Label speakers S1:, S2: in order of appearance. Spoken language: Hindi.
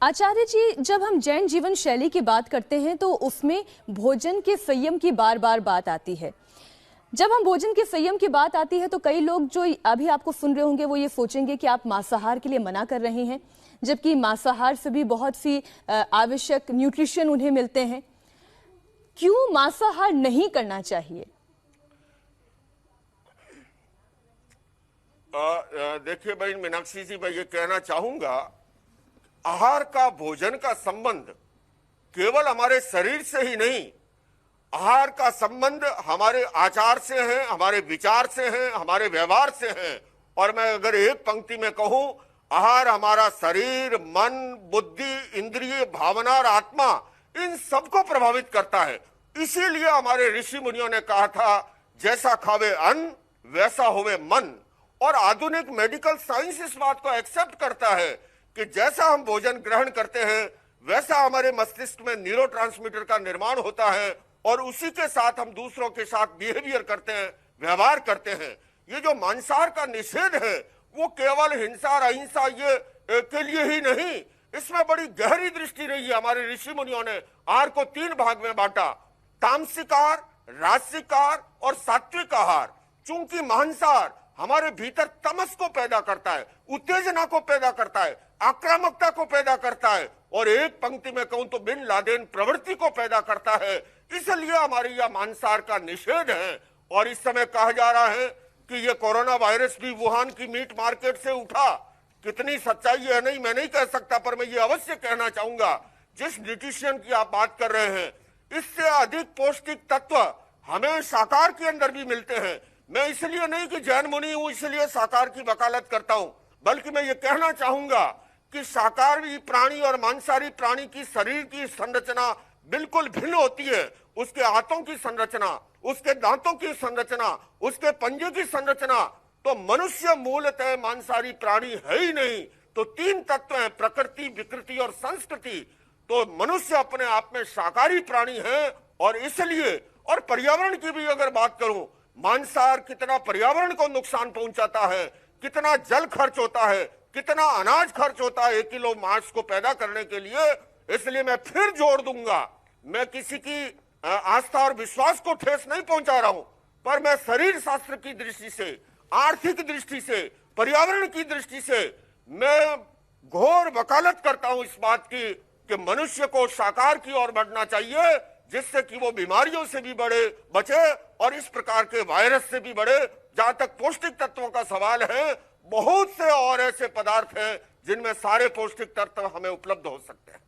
S1: आचार्य जी, जब हम जैन जीवन शैली की बात करते हैं तो उसमें भोजन के संयम की बार बार बात आती है। जब हम भोजन के संयम की बात आती है तो कई लोग जो अभी आपको सुन रहे होंगे वो ये सोचेंगे कि आप मांसाहार के लिए मना कर रहे हैं, जबकि मांसाहार से भी बहुत सी आवश्यक न्यूट्रिशन उन्हें मिलते हैं। क्यों मांसाहार नहीं करना चाहिए?
S2: देखिए बहन मीनाक्षी जी, मैं ये कहना चाहूंगा, आहार का भोजन का संबंध केवल हमारे शरीर से ही नहीं, आहार का संबंध हमारे आचार से है, हमारे विचार से है, हमारे व्यवहार से है। और मैं अगर एक पंक्ति में कहूं, आहार हमारा शरीर, मन, बुद्धि, इंद्रिय, भावना और आत्मा, इन सबको प्रभावित करता है। इसीलिए हमारे ऋषि मुनियों ने कहा था, जैसा खावे अन्न वैसा होवे मन। और आधुनिक मेडिकल साइंस इस बात को एक्सेप्ट करता है कि जैसा हम भोजन ग्रहण करते हैं वैसा हमारे मस्तिष्क में न्यूरोट्रांसमीटर का निर्माण होता है और उसी के साथ हम दूसरों के साथ बिहेवियर करते हैं, व्यवहार करते हैं। ये जो मांसाहार का निषेध है वो केवल हिंसा और अहिंसा ये के लिए ही नहीं, इसमें बड़ी गहरी दृष्टि रही है। हमारे ऋषि मुनियों ने आहार को 3 भाग में बांटा, तामसिक आहार, राजसिक आहार और सात्विक आहार। चूंकि मांसाहार हमारे भीतर तमस को पैदा करता है, उत्तेजना को पैदा करता है, आक्रामकता को पैदा करता है और एक पंक्ति में कहूं तो बिन लादेन प्रवृत्ति को पैदा करता है। इसलिए हमारी यह मांसाहार का निषेध है। और इस समय कहा जा रहा है कि यह कोरोना वायरस भी वुहान की मीट मार्केट से उठा। कितनी सच्चाई है नहीं मैं नहीं कह सकता, पर मैं ये अवश्य कहना चाहूंगा, जिस न्यूट्रिशन की आप बात कर रहे हैं इससे अधिक पौष्टिक तत्व हमें शाकाहार के अंदर भी मिलते हैं। मैं इसलिए नहीं कि जैन मुनि हूं इसलिए शाकाहार की वकालत करता हूं, बल्कि मैं ये कहना चाहूंगा कि शाकाहारी प्राणी और मांसाहारी प्राणी की शरीर की संरचना बिल्कुल भिन्न होती है। उसके हाथों की संरचना, उसके दांतों की संरचना, उसके पंजे की संरचना। तो मनुष्य मूलतः मांसाहारी प्राणी है ही नहीं। तो 3 तत्व हैं, प्रकृति, विकृति और संस्कृति। तो मनुष्य अपने आप में शाकाहारी प्राणी है। और इसलिए, और पर्यावरण की भी अगर बात करूं, मांसाहार कितना पर्यावरण को नुकसान पहुंचाता है, कितना जल खर्च होता है, कितना अनाज खर्च होता है 1 किलो मांस को पैदा करने के लिए। इसलिए मैं फिर जोड़ दूंगा, मैं किसी की आस्था और विश्वास को ठेस नहीं पहुंचा रहा हूं, पर मैं शरीर शास्त्र की दृष्टि से, आर्थिक दृष्टि से, पर्यावरण की दृष्टि से मैं घोर वकालत करता हूं इस बात की कि मनुष्य को शाकाहार की ओर बढ़ना चाहिए, जिससे कि वो बीमारियों से भी बचे और इस प्रकार के वायरस से भी बड़े। जहां तक पौष्टिक तत्वों का सवाल है, बहुत से और ऐसे पदार्थ हैं जिनमें सारे पौष्टिक तत्व हमें उपलब्ध हो सकते हैं।